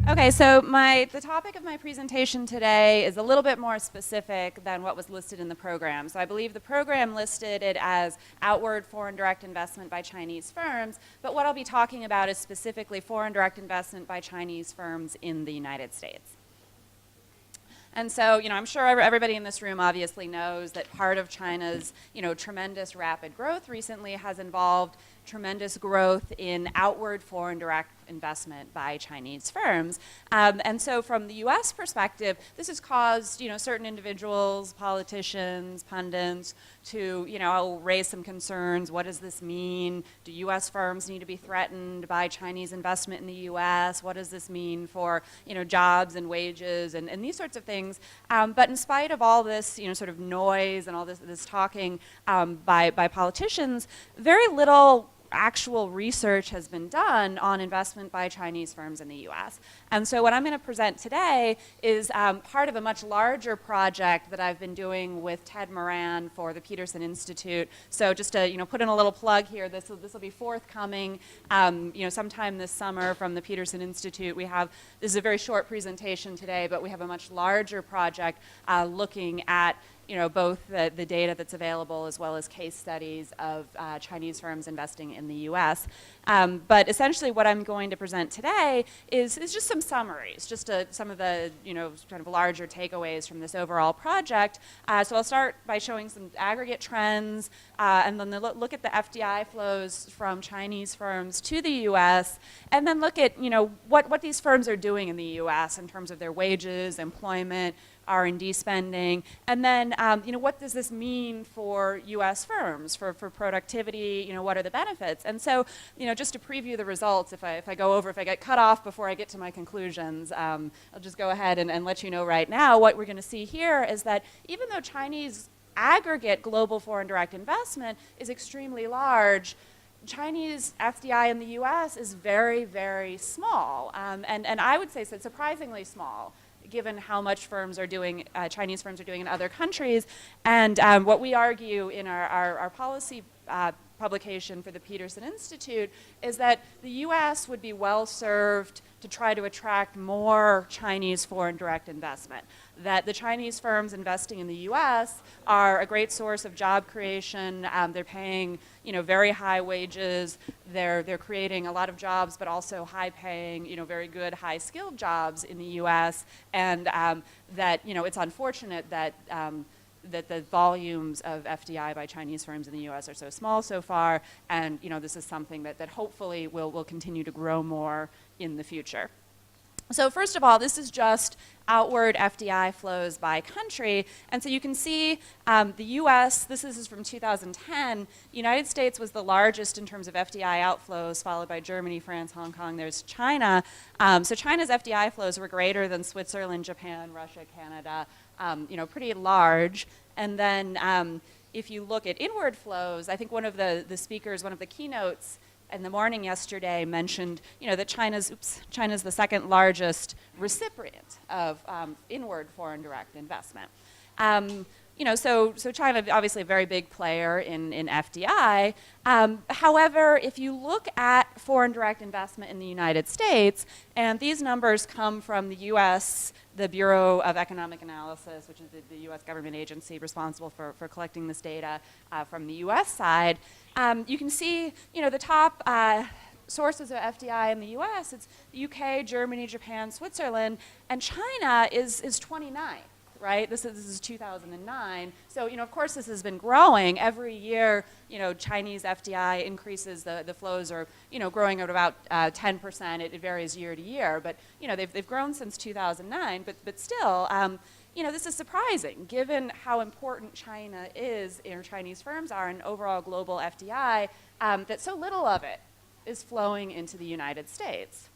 Okay, so the topic of my presentation today is a little bit more specific than what was listed in the program. So I believe the program listed it as outward foreign direct investment by Chinese firms, but what I'll be talking about is specifically foreign direct investment by Chinese firms in the United States. And so, I'm sure everybody in this room obviously knows that part of China's, tremendous rapid growth recently has involved tremendous growth in outward foreign direct investment by Chinese firms. And so from the US perspective, this has caused, certain individuals, politicians, pundits to, raise some concerns. What does this mean? Do US firms need to be threatened by Chinese investment in the US? What does this mean for, jobs and wages and these sorts of things? But in spite of all this, sort of noise and all this talking by politicians, very little actual research has been done on investment by Chinese firms in the US. And so what I'm going to present today is part of a much larger project that I've been doing with Ted Moran for the Peterson Institute. So just to put in a little plug here, this will be forthcoming sometime this summer from the Peterson Institute. This is a very short presentation today, but we have a much larger project looking at both the data that's available as well as case studies of Chinese firms investing in the US. But essentially what I'm going to present today is just some summaries, just some of the kind of larger takeaways from this overall project. So I'll start by showing some aggregate trends and then look at the FDI flows from Chinese firms to the US, and then look at what these firms are doing in the US in terms of their wages, employment, R&D spending, and then what does this mean for U.S. firms, for productivity, what are the benefits? And so, just to preview the results, if I get cut off before I get to my conclusions, I'll just go ahead and let you know right now. What we're going to see here is that even though Chinese aggregate global foreign direct investment is extremely large, Chinese FDI in the U.S. is very, very small, and I would say so surprisingly small, given how much Chinese firms are doing in other countries. And what we argue in our policy publication for the Peterson Institute is that the US would be well served to try to attract more Chinese foreign direct investment. That the Chinese firms investing in the US are a great source of job creation. They're paying very high wages. They're creating a lot of jobs, but also high paying, very good, high skilled jobs in the US. And that it's unfortunate that that the volumes of FDI by Chinese firms in the US are so small so far, and this is something that hopefully will continue to grow more in the future. So first of all, this is just outward FDI flows by country, and so you can see the US, this is from 2010, the United States was the largest in terms of FDI outflows, followed by Germany, France, Hong Kong, there's China. So China's FDI flows were greater than Switzerland, Japan, Russia, Canada, pretty large. And then if you look at inward flows, I think one of the speakers, one of the keynotes in the morning yesterday mentioned, that China's the second largest recipient of inward foreign direct investment. So China obviously a very big player in FDI. However, if you look at foreign direct investment in the United States, and these numbers come from the US, the Bureau of Economic Analysis, which is the US government agency responsible for collecting this data from the US side, you can see, the top sources of FDI in the US, it's the UK, Germany, Japan, Switzerland, and China is 29th. Right? This is 2009. So, of course, this has been growing. Every year, Chinese FDI increases, the flows are, growing at about 10%. It varies year to year. But, they've grown since 2009. But still, this is surprising, given how important China is, Chinese firms are in overall global FDI, that so little of it is flowing into the United States.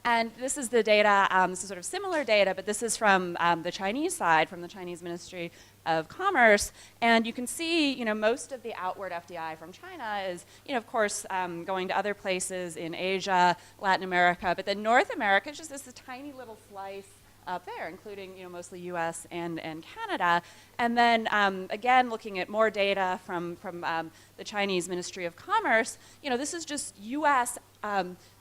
And this is the data, this is sort of similar data, but this is from the Chinese side, from the Chinese Ministry of Commerce. And you can see, most of the outward FDI from China is, of course, going to other places in Asia, Latin America, but then North America is just this tiny little slice up there, including mostly U.S. and Canada. And then again, looking at more data from the Chinese Ministry of Commerce, this is just U.S.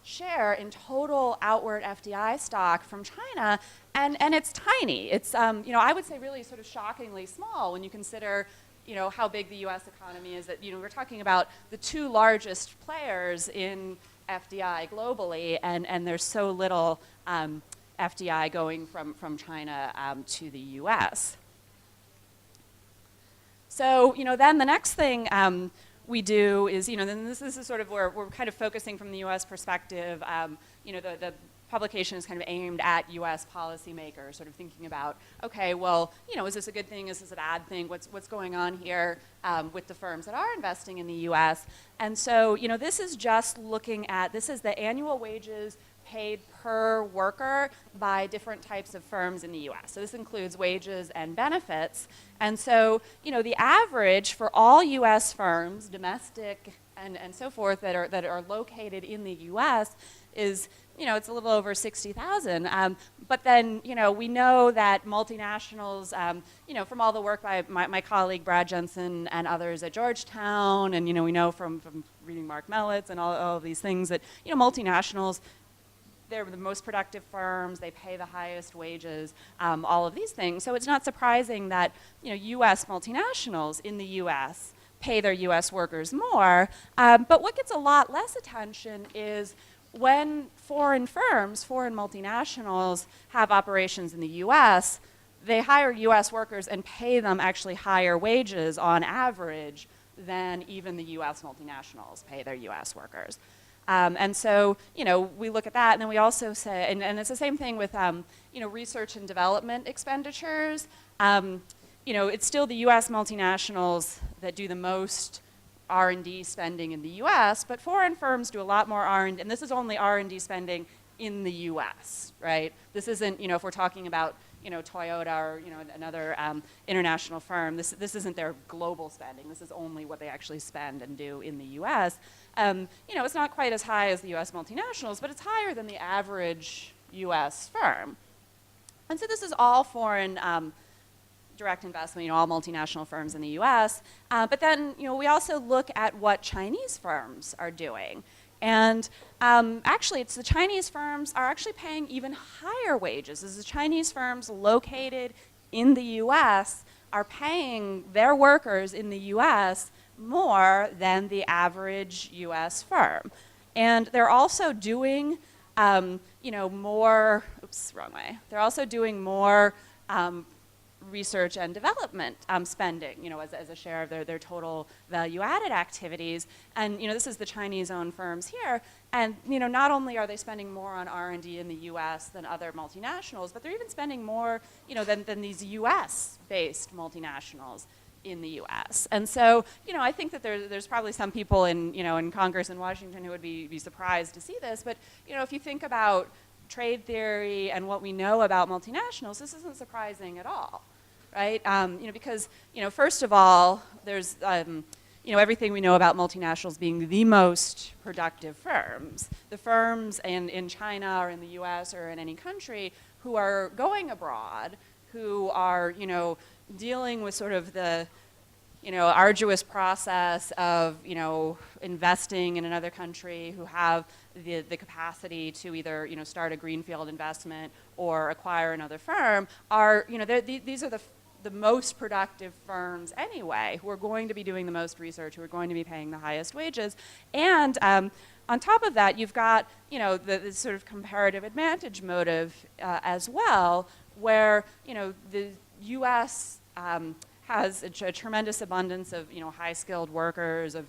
Share in total outward FDI stock from China, and it's tiny. It's I would say really sort of shockingly small when you consider how big the U.S. economy is. That we're talking about the two largest players in FDI globally, and there's so little FDI going from China to the U.S. So then the next thing we do is, then this is sort of where we're kind of focusing from the U.S. perspective. The publication is kind of aimed at U.S. policymakers, sort of thinking about, okay, well, is this a good thing? Is this a bad thing? What's going on here with the firms that are investing in the U.S.? And so, this is just looking at, this is the annual wages paid per worker by different types of firms in the U.S. So this includes wages and benefits. And so, the average for all U.S. firms, domestic and so forth, that are located in the U.S. is, it's a little over 60,000. But then, we know that multinationals, from all the work by my colleague Brad Jensen and others at Georgetown, and, we know from reading Mark Mellitz and all of these things that, multinationals, they're the most productive firms, they pay the highest wages, all of these things. So it's not surprising that, U.S. multinationals in the U.S. pay their U.S. workers more. But what gets a lot less attention is when foreign firms, foreign multinationals have operations in the U.S., they hire U.S. workers and pay them actually higher wages on average than even the U.S. multinationals pay their U.S. workers. And so, we look at that, and then we also say, and it's the same thing with, research and development expenditures. It's still the U.S. multinationals that do the most R&D spending in the U.S., but foreign firms do a lot more R&D, and this is only R&D spending in the U.S., right? This isn't, if we're talking about, Toyota or, another international firm, this isn't their global spending. This is only what they actually spend and do in the U.S. It's not quite as high as the U.S. multinationals, but it's higher than the average U.S. firm. And so this is all foreign direct investment, all multinational firms in the U.S. But then, we also look at what Chinese firms are doing. And actually, it's the Chinese firms are actually paying even higher wages. As the Chinese firms located in the U.S. are paying their workers in the U.S. more than the average U.S. firm. And they're also doing, more, oops, wrong way. They're also doing more research and development spending, as a share of their total value-added activities. And, this is the Chinese-owned firms here. And, not only are they spending more on R&D in the U.S. than other multinationals, but they're even spending more, than these U.S.-based multinationals in the U.S. And so, I think that there's probably some people in Congress in Washington who would be surprised to see this. But, if you think about trade theory and what we know about multinationals, this isn't surprising at all, right? Because, first of all, there's, everything we know about multinationals being the most productive firms. The firms in China or in the US or in any country who are going abroad, who are, dealing with sort of the, arduous process of, investing in another country, who have the capacity to either, start a greenfield investment or acquire another firm, are, these are the most productive firms anyway, who are going to be doing the most research, who are going to be paying the highest wages. And on top of that, you've got, the sort of comparative advantage motive as well, where, the U.S. Has a tremendous abundance of, high-skilled workers, of,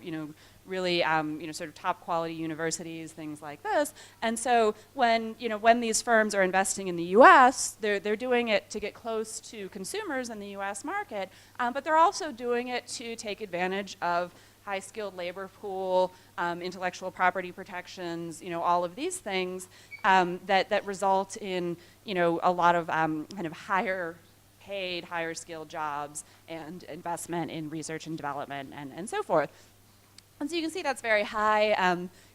really, sort of top-quality universities, things like this. And so when these firms are investing in the U.S., they're doing it to get close to consumers in the U.S. market, but they're also doing it to take advantage of high-skilled labor pool, intellectual property protections, all of these things that result in, a lot of kind of higher paid, higher skilled jobs and investment in research and development and so forth. And so you can see that's very high,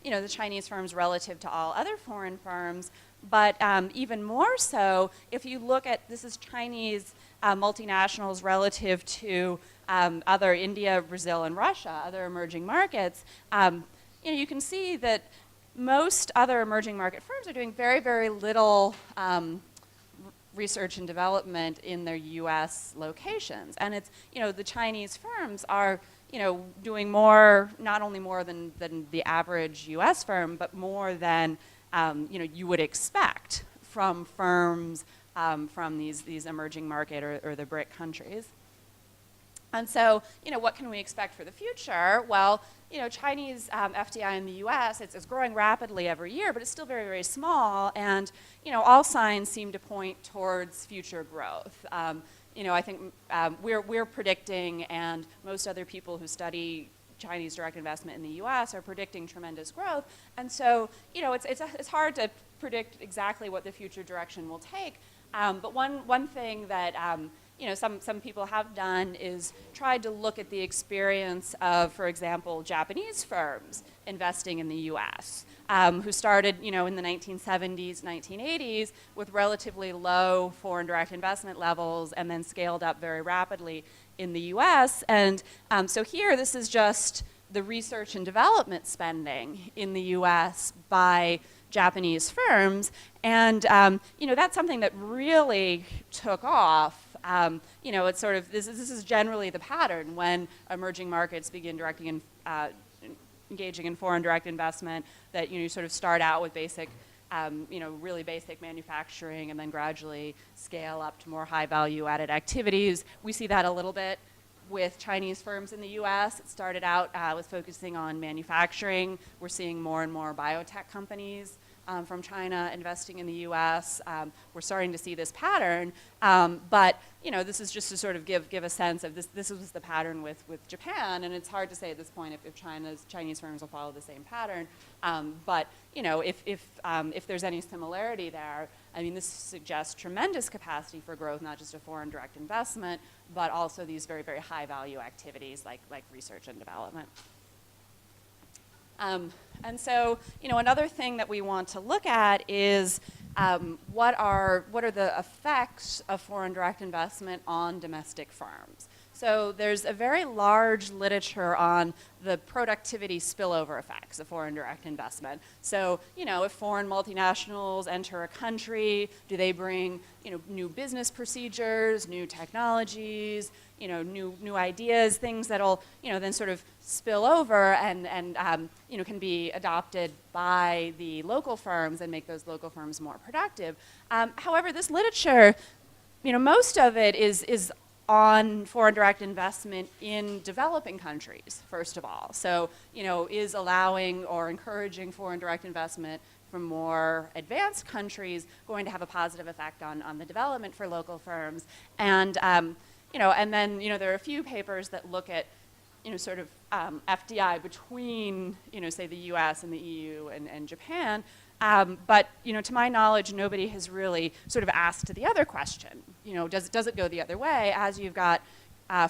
the Chinese firms relative to all other foreign firms. But even more so, if you look at, this is Chinese multinationals relative to other India, Brazil, and Russia, other emerging markets, you can see that most other emerging market firms are doing very, very little research and development in their US locations. And it's, the Chinese firms are, doing more, not only more than the average US firm, but more than, you would expect from firms from these emerging market or the BRIC countries. And so, what can we expect for the future? Well, Chinese FDI in the US, it's growing rapidly every year, but it's still very, very small, and, all signs seem to point towards future growth. I think we're predicting, and most other people who study Chinese direct investment in the US are predicting tremendous growth, and so, it's hard to predict exactly what the future direction will take, but one thing that some people have done is tried to look at the experience of, for example, Japanese firms investing in the US, who started, in the 1970s, 1980s with relatively low foreign direct investment levels and then scaled up very rapidly in the US. And so here, this is just the research and development spending in the US by Japanese firms. And, that's something that really took off. It's sort of, this is generally the pattern when emerging markets begin engaging in foreign direct investment, that, you sort of start out with basic, really basic manufacturing and then gradually scale up to more high value added activities. We see that a little bit with Chinese firms in the US. It started out with focusing on manufacturing. We're seeing more and more biotech companies from China investing in the US. We're starting to see this pattern, but this is just to sort of give a sense of this was the pattern with Japan, and it's hard to say at this point if Chinese firms will follow the same pattern, but if there's any similarity there, I mean, this suggests tremendous capacity for growth, not just of foreign direct investment, but also these very, very high value activities like research and development. And so, another thing that we want to look at is what are the effects of foreign direct investment on domestic firms. So there's a very large literature on the productivity spillover effects of foreign direct investment. So, if foreign multinationals enter a country, do they bring, new business procedures, new technologies, new ideas, things that'll, then sort of spill over and can be adopted by the local firms and make those local firms more productive. However, this literature, most of it is on foreign direct investment in developing countries, first of all. So, is allowing or encouraging foreign direct investment from more advanced countries going to have a positive effect on the development for local firms? And, and then, there are a few papers that look at, sort of FDI between, say the US and the EU and Japan. But, to my knowledge, nobody has really sort of asked the other question. Does it go the other way as you've got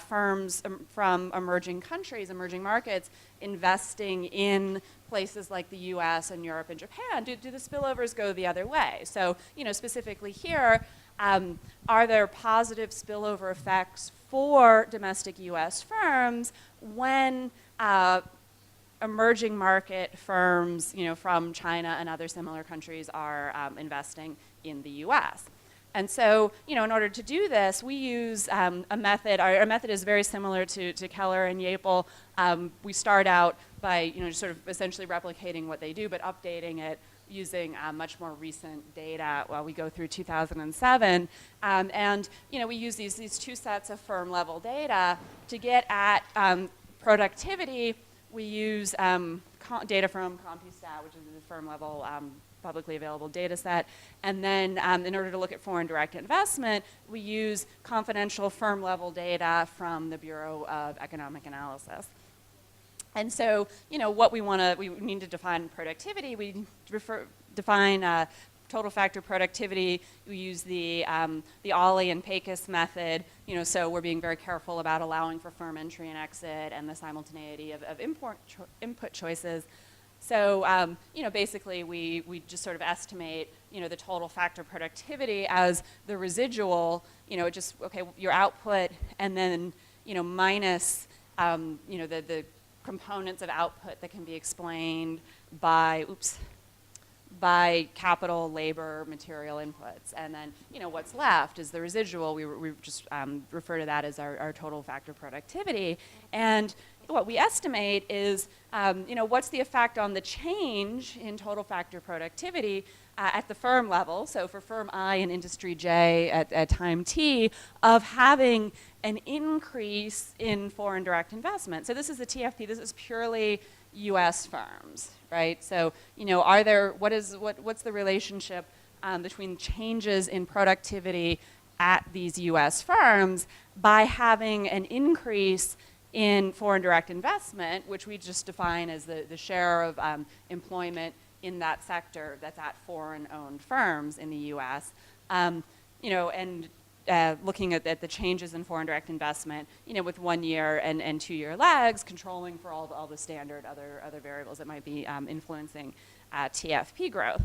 firms from emerging countries, emerging markets, investing in places like the US and Europe and Japan? Do the spillovers go the other way? So, specifically here, are there positive spillover effects for domestic US firms when emerging market firms, from China and other similar countries are investing in the US? And so, in order to do this, we use a method. Our method is very similar to Keller and Yapel. We start out by, sort of essentially replicating what they do, but updating it using much more recent data. Well, we go through 2007, and we use these two sets of firm level data to get at productivity. We use data from CompuStat, which is a firm level publicly available data set. And then in order to look at foreign direct investment, we use confidential firm level data from the Bureau of Economic Analysis. And so, what we need to define productivity. We define total factor productivity. We use the Ollie and Pecos method. So we're being very careful about allowing for firm entry and exit and the simultaneity of input choices. So, basically, we just sort of estimate the total factor productivity as the residual, just, okay, your output and then, minus, the components of output that can be explained by, by capital, labor, material inputs. And then, what's left is the residual. We just refer to that as our total factor productivity. And what we estimate is, what's the effect on the change in total factor productivity at the firm level, so for firm I and industry J at time t, of having an increase in foreign direct investment. So this is the TFP, this is purely US firms, right? So, what's the relationship between changes in productivity at these US firms by having an increase in foreign direct investment, which we just define as the share of employment in that sector that's at foreign-owned firms in the U.S., and looking at the changes in foreign direct investment, with 1 year and 2 year lags, controlling for all the standard other variables that might be influencing TFP growth.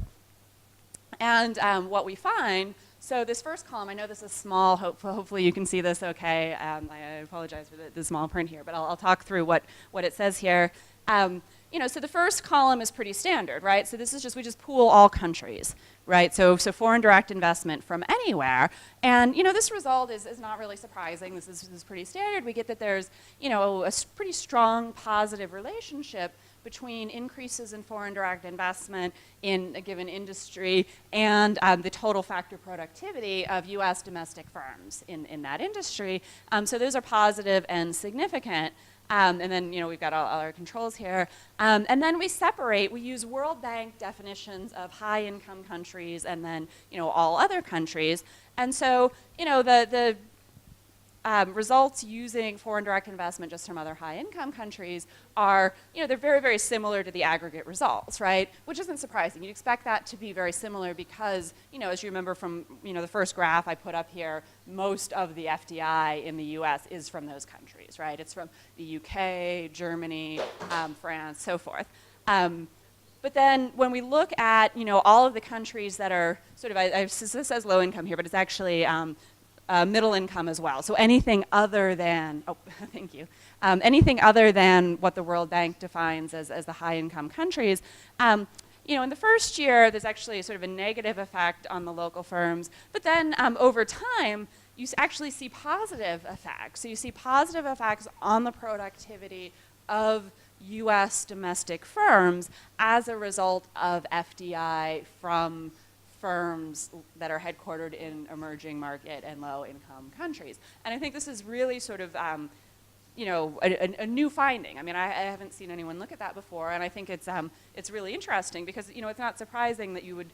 And what we find, so this first column, I know this is small, hopefully you can see this okay. I apologize for the small print here, but I'll talk through what it says here. So the first column is pretty standard, right? So this is we just pool all countries, right? So foreign direct investment from anywhere. And, this result is not really surprising. This is pretty standard. We get that there's, a pretty strong positive relationship between increases in foreign direct investment in a given industry and the total factor productivity of US domestic firms in that industry. So those are positive and significant. And then, we've got all our controls here. And then we use World Bank definitions of high income countries and then, all other countries. And so, the results using foreign direct investment just from other high income countries are, they're very, very similar to the aggregate results, right? Which isn't surprising. You'd expect that to be very similar because, as you remember from, the first graph I put up here, most of the FDI in the US is from those countries, right? It's from the UK, Germany, France, so forth. But then when we look at, all of the countries that are sort of, this says low income here, but it's actually middle income as well. So anything other than, thank you, anything other than what the World Bank defines as the high income countries, in the first year, there's actually sort of a negative effect on the local firms, but then over time, you actually see positive effects. So you see positive effects on the productivity of US domestic firms as a result of FDI from firms that are headquartered in emerging market and low-income countries. And I think this is really sort of, a new finding. I mean, I haven't seen anyone look at that before, and I think it's really interesting because, it's not surprising that you would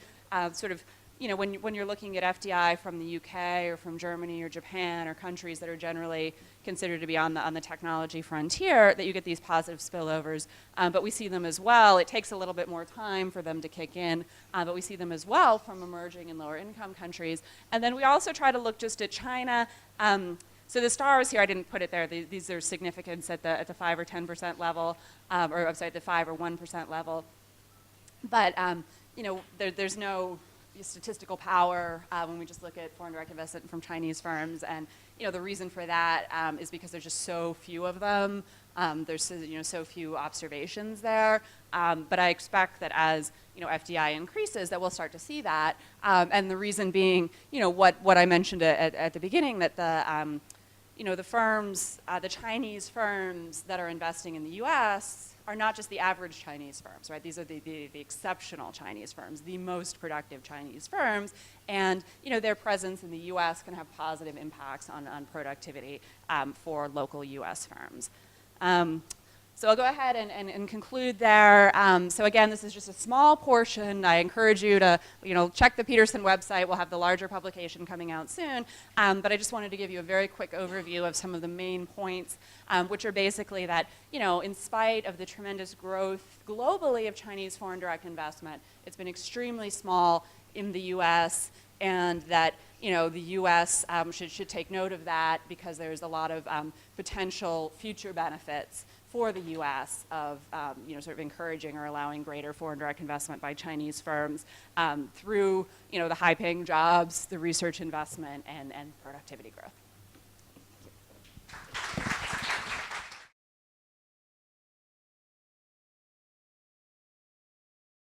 sort of, when you're looking at FDI from the UK or from Germany or Japan or countries that are generally considered to be on the technology frontier, that you get these positive spillovers. But we see them as well. It takes a little bit more time for them to kick in, but we see them as well from emerging and lower income countries. And then we also try to look just at China. So the stars here, I didn't put it there. These are significance at the 5 or 10% level, or I'm sorry, the 5 or 1% level. But there's no statistical power when we just look at foreign direct investment from Chinese firms, and the reason for that is because there's just so few of them. There's so few observations there, but I expect that as FDI increases, that we'll start to see that, and the reason being what I mentioned at the beginning, that the firms, the Chinese firms that are investing in the U.S. are not just the average Chinese firms, right? These are the exceptional Chinese firms, the most productive Chinese firms, and their presence in the U.S. can have positive impacts on productivity for local U.S. firms. So I'll go ahead and conclude there. So again, this is just a small portion. I encourage you to check the Peterson website. We'll have the larger publication coming out soon. But I just wanted to give you a very quick overview of some of the main points, which are basically that in spite of the tremendous growth globally of Chinese foreign direct investment, it's been extremely small in the U.S. and that the U.S. Should take note of that because there's a lot of potential future benefits for the U.S. of sort of encouraging or allowing greater foreign direct investment by Chinese firms through the high-paying jobs, the research investment, and productivity growth.